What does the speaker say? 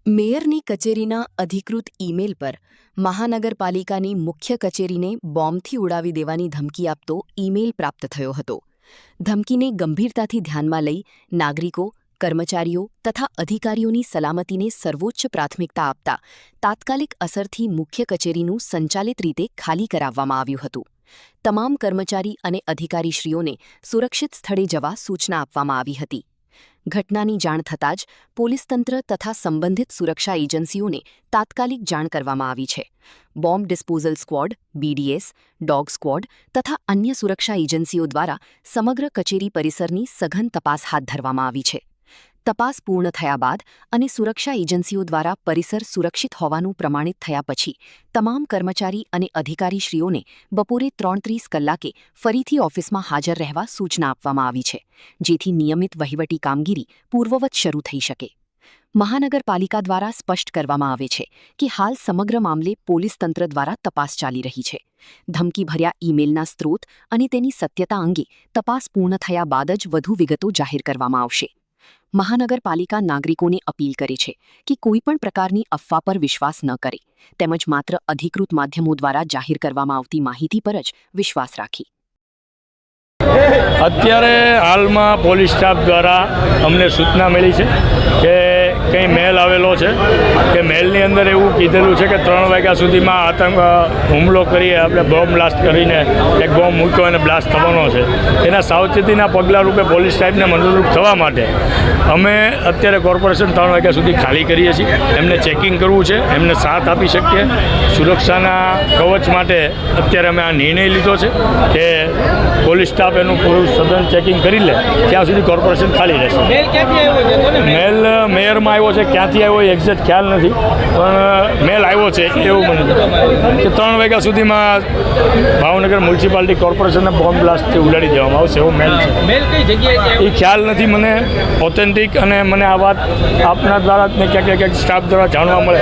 મેયરની કચેરીના અધિકૃત ઈમેલ પર મહાનગરપાલિકાની મુખ્ય કચેરીને બોમ્બથી ઉડાવી દેવાની ધમકી આપતો ઈમેલ પ્રાપ્ત થયો હતો. ધમકીને ગંભીરતાથી ધ્યાનમાં લઈ નાગરિકો, કર્મચારીઓ તથા અધિકારીઓની સલામતીને સર્વોચ્ચ પ્રાથમિકતા આપતા તાત્કાલિક અસરથી મુખ્ય કચેરીનું સંચાલિત રીતે ખાલી કરાવવામાં આવ્યું હતું. તમામ કર્મચારી અને અધિકારીશ્રીઓને સુરક્ષિત સ્થળે જવા સૂચના આપવામાં આવી હતી. ઘટનાની જાણ થતાં જ પોલીસ તંત્ર તથા સંબંધિત સુરક્ષા એજન્સીઓને તાત્કાલિક જાણ કરવામાં આવી છે. Bomb disposal squad, BDS, dog squad તથા અન્ય સુરક્ષા એજન્સીઓ દ્વારા સમગ્ર કચેરી પરિસરની સઘન તપાસ હાથ ધરવામાં આવી છે. તપાસ પૂર્ણ થયા બાદ અને સુરક્ષા એજન્સીઓ દ્વારા પરિસર સુરક્ષિત હોવાનું પ્રમાણિત થયા પછી તમામ કર્મચારી અને અધિકારીશ્રીઓને બપોરે 3:30 કલાકે ફરીથી ઓફિસમાં હાજર રહેવા સૂચના આપવામાં આવી છે, જેથી નિયમિત વહીવટી કામગીરી પૂર્વવત શરૂ થઈ શકે. મહાનગરપાલિકા દ્વારા સ્પષ્ટ કરવામાં આવે છે કે હાલ સમગ્ર મામલે પોલીસ તંત્ર દ્વારા તપાસ ચાલી રહી છે. ધમકીભર્યા ઈમેલના સ્ત્રોત અને તેની સત્યતા અંગે તપાસ પૂર્ણ થયા બાદ જ વધુ વિગતો જાહેર કરવામાં આવશે. મહાનગરપાલિકા નાગરિકોને અપીલ કરે છે કે કોઈપણ પ્રકારની અફવા પર વિશ્વાસ ન કરે, તેમજ માત્ર અધિકૃત માધ્યમો દ્વારા જાહેર કરવામાં આવતી માહિતી પર જ વિશ્વાસ રાખી. અત્યારે હાલમાં પોલીસ સ્ટાફ દ્વારા અમને સૂચના મળી છે કે કંઈ મેલ આવેલો છે કે મેલની અંદર એવું કીધેલું છે કે 3 વાગ્યા સુધીમાં આતંક હુમલો કરી આપણે બોમ્બ બ્લાસ્ટ કરીને એક બોમ્બ મૂક્યો અને બ્લાસ્ટ થવાનો છે. તેના સાવચેતીના પગલાં રૂપે પોલીસ સાહેબને મદદરૂપ થવા માટે અમે અત્યારે કોર્પોરેશન 3 વાગ્યા સુધી ખાલી કરીએ છીએ. એમને ચેકિંગ કરવું છે, એમને સાથ આપી શકીએ. સુરક્ષાના કવચ માટે અત્યારે અમે આ નિર્ણય લીધો છે કે પોલીસ સ્ટાફ એનું પૂરું સઘન ચેકિંગ કરી લે ત્યાં સુધી કોર્પોરેશન ખાલી રહેશે. મેલ મેયરમાં આવ્યો છે, ક્યાંથી આવ્યો એ એક્ઝેક્ટ ખ્યાલ નથી, પણ મેલ આવ્યો છે એવું મને કે 3 વાગ્યા સુધીમાં ભાવનગર મ્યુનિસિપાલિટી કોર્પોરેશનને બોમ્બ બ્લાસ્ટથી ઉડાડી દેવામાં આવશે એવો મેલ છે. એ ખ્યાલ નથી મને ઓથેન્ટિક, અને મને આ વાત આપના દ્વારા ક્યાંક સ્ટાફ દ્વારા જાણવા મળે.